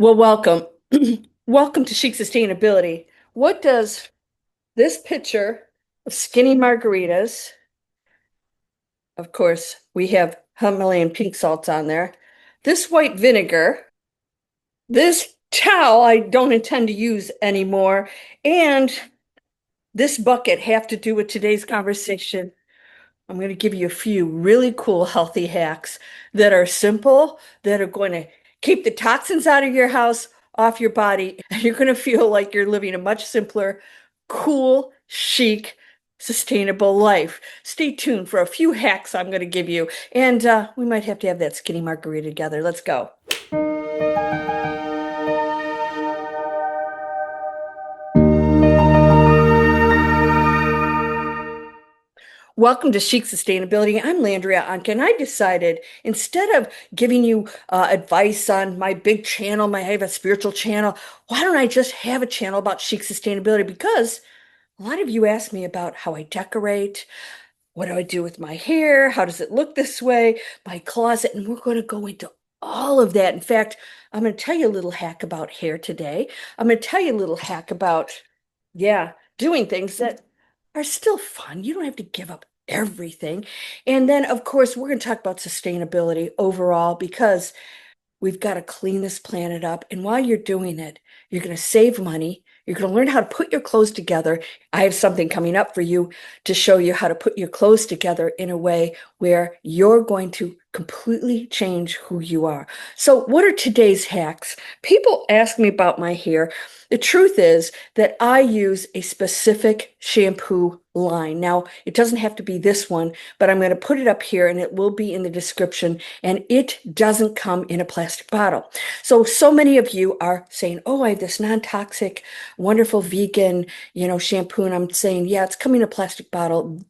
Well, welcome. Welcome to Chic Sustainability. What does this picture of skinny margaritas, of course, we have Himalayan pink salts on there, this white vinegar, this towel I don't intend to use anymore, and this bucket have to do with today's conversation? I'm going to give you a few really cool healthy hacks that are simple, that are going to keep the toxins out of your house, off your body, and you're going to feel like you're living a much simpler, cool, chic, sustainable life. Stay tuned for a few hacks I'm going to give you, and we might have to have that skinny margarita together. Let's go. Welcome to Chic Sustainability. I'm Landria Onkka, and I decided instead of giving you advice on my big channel, I have a spiritual channel, why don't I just have a channel about chic sustainability? Because a lot of you ask me about how I decorate, what do I do with my hair, how does it look this way, my closet, and we're going to go into all of that. In fact, I'm going to tell you a little hack about hair today. I'm going to tell you a little hack about, yeah, doing things that are still fun. You don't have to give up everything. And then, of course, we're going to talk about sustainability overall because we've got to clean this planet up. And while you're doing it, you're going to save money. You're going to learn how to put your clothes together. I have something coming up for you to show you how to put your clothes together in a way where you're going to completely change who you are. So, what are today's hacks? People ask me about my hair. The truth is that I use a specific shampoo line. Now, it doesn't have to be this one, but I'm going to put it up here and it will be in the description. And it doesn't come in a plastic bottle. So many of you are saying, oh, I have this non-toxic, wonderful vegan, shampoo. And I'm saying, yeah, it's coming in a plastic bottle,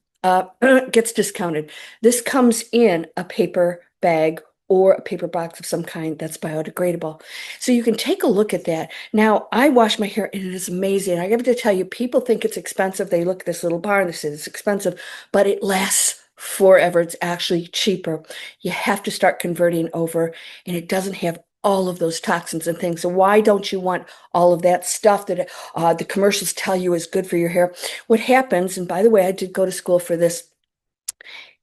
gets discounted. This comes in a paper bag or a paper box of some kind that's biodegradable. So you can take a look at that. Now, I wash my hair and it is amazing. I have to tell you, people think it's expensive. They look at this little bar and they say it's expensive, but it lasts forever. It's actually cheaper. You have to start converting over, and it doesn't have all of those toxins and things. So why don't you want all of that stuff that the commercials tell you is good for your hair? What happens, and by the way, I did go to school for this.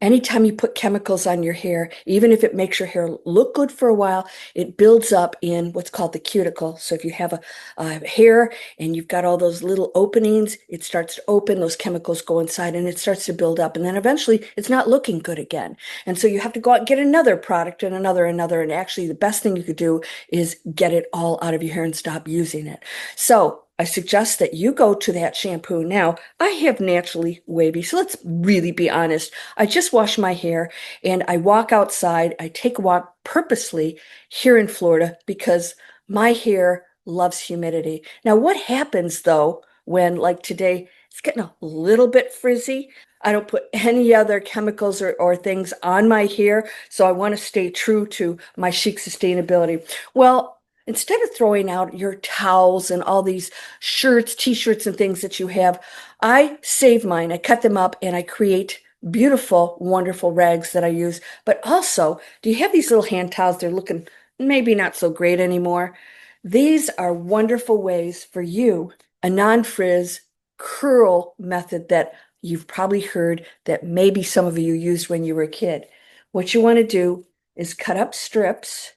Anytime you put chemicals on your hair, even if it makes your hair look good for a while, it builds up in what's called the cuticle. So if you have a hair and you've got all those little openings, it starts to open, those chemicals go inside and it starts to build up. And then eventually it's not looking good again. And so you have to go out and get another product and another. And actually the best thing you could do is get it all out of your hair and stop using it. So I suggest that you go to that shampoo. Now, I have naturally wavy, so let's really be honest. I just wash my hair and I walk outside. I take a walk purposely here in Florida because my hair loves humidity. Now, what happens though when, like today, it's getting a little bit frizzy? I don't put any other chemicals or things on my hair, so I want to stay true to my chic sustainability. Well, instead of throwing out your towels and all these shirts, t-shirts, and things that you have, I save mine. I cut them up and I create beautiful, wonderful rags that I use. But also, do you have these little hand towels? They're looking maybe not so great anymore. These are wonderful ways for you, a non-frizz curl method that you've probably heard that maybe some of you used when you were a kid. What you want to do is cut up strips,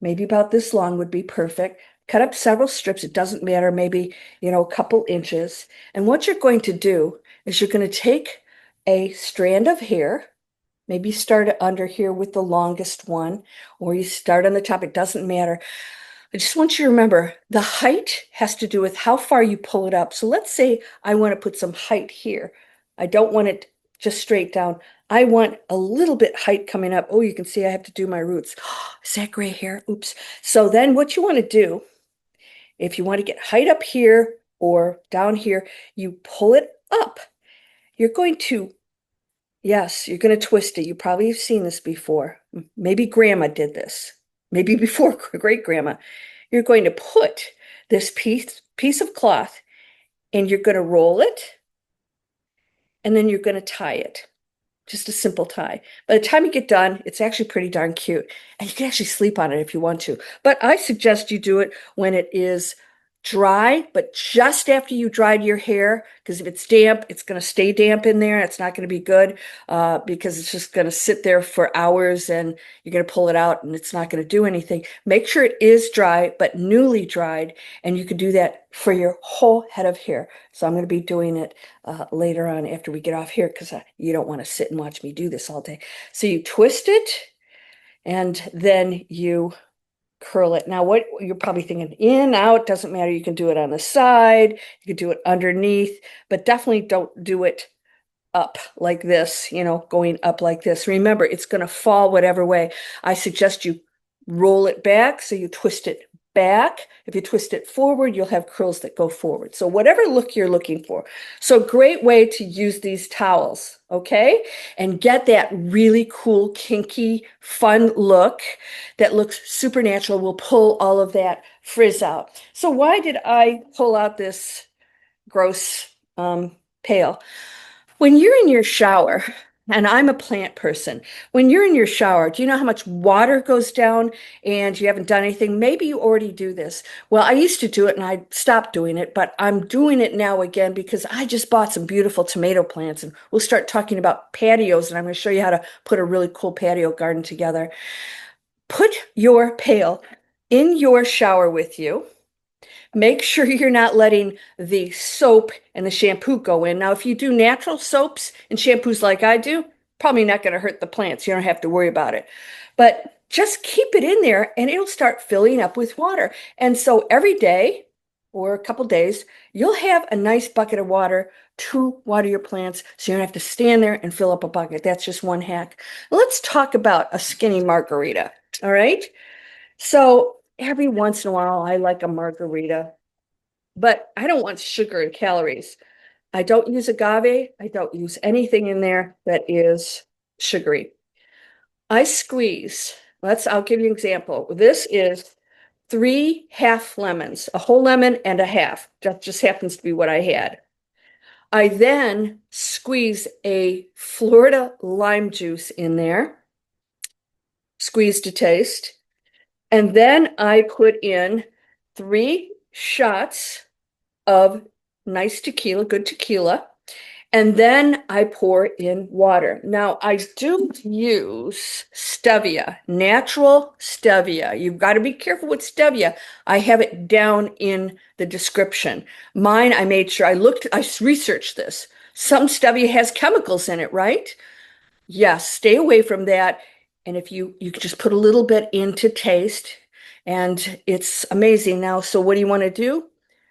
maybe about this long would be perfect. Cut up several strips, it doesn't matter, maybe, a couple inches. And what you're going to do is you're going to take a strand of hair, maybe start under here with the longest one, or you start on the top, it doesn't matter. I just want you to remember the height has to do with how far you pull it up. So let's say I want to put some height here. I don't want it just straight down. I want a little bit height coming up. Oh, you can see I have to do my roots. Is that gray hair? Oops. So then what you want to do, if you want to get height up here or down here, you pull it up. You're going to, yes, you're going to twist it. You probably have seen this before. Maybe grandma did this. Maybe before great grandma. You're going to put this piece of cloth and you're going to roll it and then you're going to tie it. just a simple tie. By the time you get done, it's actually pretty darn cute. And you can actually sleep on it if you want to. But I suggest you do it when it is dry, but just after you dried your hair, because if it's damp, it's going to stay damp in there. It's not going to be good because it's just going to sit there for hours and you're going to pull it out and it's not going to do anything. Make sure it is dry, but newly dried, and you can do that for your whole head of hair. So I'm going to be doing it later on after we get off here because you don't want to sit and watch me do this all day. So you twist it and then you curl it. Now, what you're probably thinking, in, out, doesn't matter. You can do it on the side, you can do it underneath, but definitely don't do it up like this, going up like this. Remember, it's going to fall whatever way. I suggest you roll it back, so you twist it back. If you twist it forward, you'll have curls that go forward. So whatever look you're looking for. So great way to use these towels, okay? And get that really cool, kinky, fun look that looks supernatural. Will pull all of that frizz out. So why did I pull out this gross pail? When you're in your shower, and I'm a plant person, when you're in your shower, do you know how much water goes down and you haven't done anything? Maybe you already do this. Well, I used to do it and I stopped doing it, but I'm doing it now again because I just bought some beautiful tomato plants and we'll start talking about patios and I'm going to show you how to put a really cool patio garden together. Put your pail in your shower with you. Make sure you're not letting the soap and the shampoo go in. Now, if you do natural soaps and shampoos like I do, probably not going to hurt the plants. You don't have to worry about it. But just keep it in there and it'll start filling up with water. And so every day or a couple days, you'll have a nice bucket of water to water your plants so you don't have to stand there and fill up a bucket. That's just one hack. Let's talk about a skinny margarita. All right. So every once in a while, I like a margarita, but I don't want sugar and calories. I don't use agave. I don't use anything in there that is sugary. I squeeze. I'll give you an example. This is 3 half lemons, a whole lemon and a half. That just happens to be what I had. I then squeeze a Florida lime juice in there, squeeze to taste. And then I put in 3 shots of nice tequila, good tequila. And then I pour in water. Now, I do use stevia, natural stevia. You've got to be careful with stevia. I have it down in the description. Mine, I made sure I researched this. Some stevia has chemicals in it, right? Yes, stay away from that. And if you could just put a little bit in to taste, and it's amazing now. So what do you want to do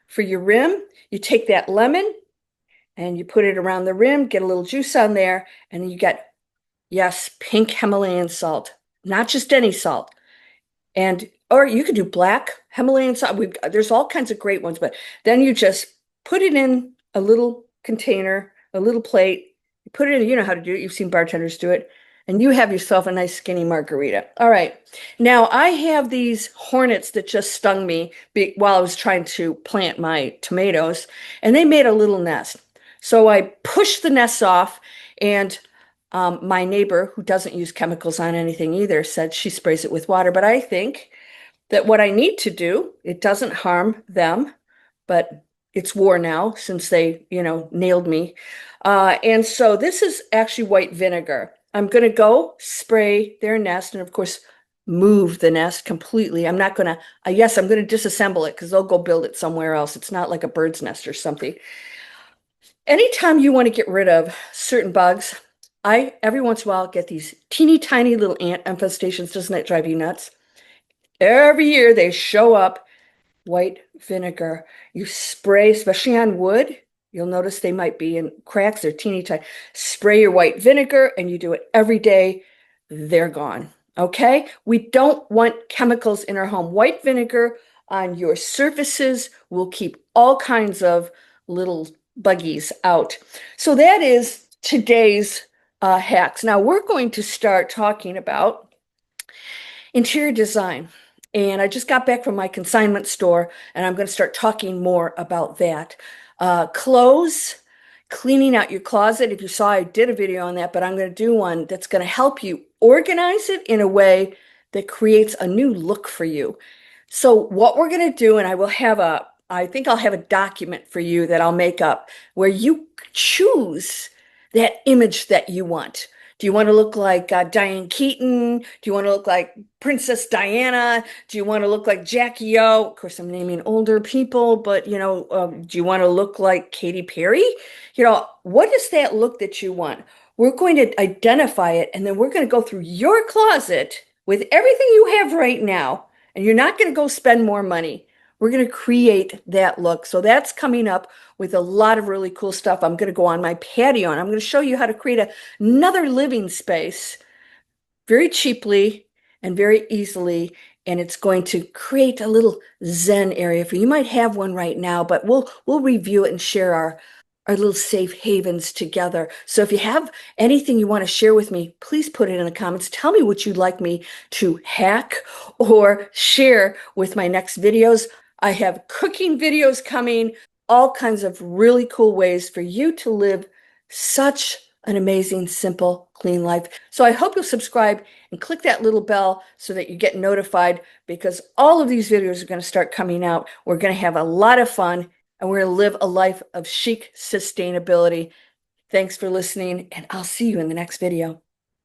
for your rim? You take that lemon and you put it around the rim, get a little juice on there, and you get, yes, pink Himalayan salt, not just any salt. And or you could do black Himalayan salt. There's all kinds of great ones, but then you just put it in a little container, a little plate. You put it in, you know how to do it. You've seen bartenders do it. And you have yourself a nice skinny margarita. All right. Now I have these hornets that just stung me while I was trying to plant my tomatoes, and they made a little nest. So I pushed the nests off, and my neighbor, who doesn't use chemicals on anything either, said she sprays it with water. But I think that what I need to do, it doesn't harm them, but it's war now since they, nailed me. And so this is actually white vinegar. I'm going to go spray their nest and, of course, move the nest completely. I'm not going to, yes, I'm going to disassemble it because they'll go build it somewhere else. It's not like a bird's nest or something. Anytime you want to get rid of certain bugs, I every once in a while get these teeny tiny little ant infestations. Doesn't that drive you nuts? Every year they show up. White vinegar. You spray, especially on wood. You'll notice they might be in cracks. They're teeny tiny. Spray your white vinegar and you do it every day. They're gone. Okay? We don't want chemicals in our home. White vinegar on your surfaces will keep all kinds of little buggies out. So that is today's hacks. Now we're going to start talking about interior design. And I just got back from my consignment store, and I'm going to start talking more about that. Clothes cleaning out your closet. If you saw, I did a video on that, but I'm going to do one that's going to help you organize it in a way that creates a new look for you. So what we're going to do, and I think I'll have a document for you that I'll make up where you choose that image that you want. Do you want to look like Diane Keaton? Do you want to look like Princess Diana? Do you want to look like Jackie O? Of course, I'm naming older people, but do you want to look like Katy Perry? What is that look that you want? We're going to identify it, and then we're going to go through your closet with everything you have right now, and you're not going to go spend more money. We're going to create that look. So that's coming up with a lot of really cool stuff. I'm going to go on my patio and I'm going to show you how to create another living space very cheaply and very easily. And it's going to create a little Zen area for you. You might have one right now, but we'll review it and share our little safe havens together. So if you have anything you want to share with me, please put it in the comments. Tell me what you'd like me to hack or share with my next videos. I have cooking videos coming, all kinds of really cool ways for you to live such an amazing, simple, clean life. So I hope you'll subscribe and click that little bell so that you get notified, because all of these videos are going to start coming out. We're going to have a lot of fun, and we're going to live a life of chic sustainability. Thanks for listening, and I'll see you in the next video.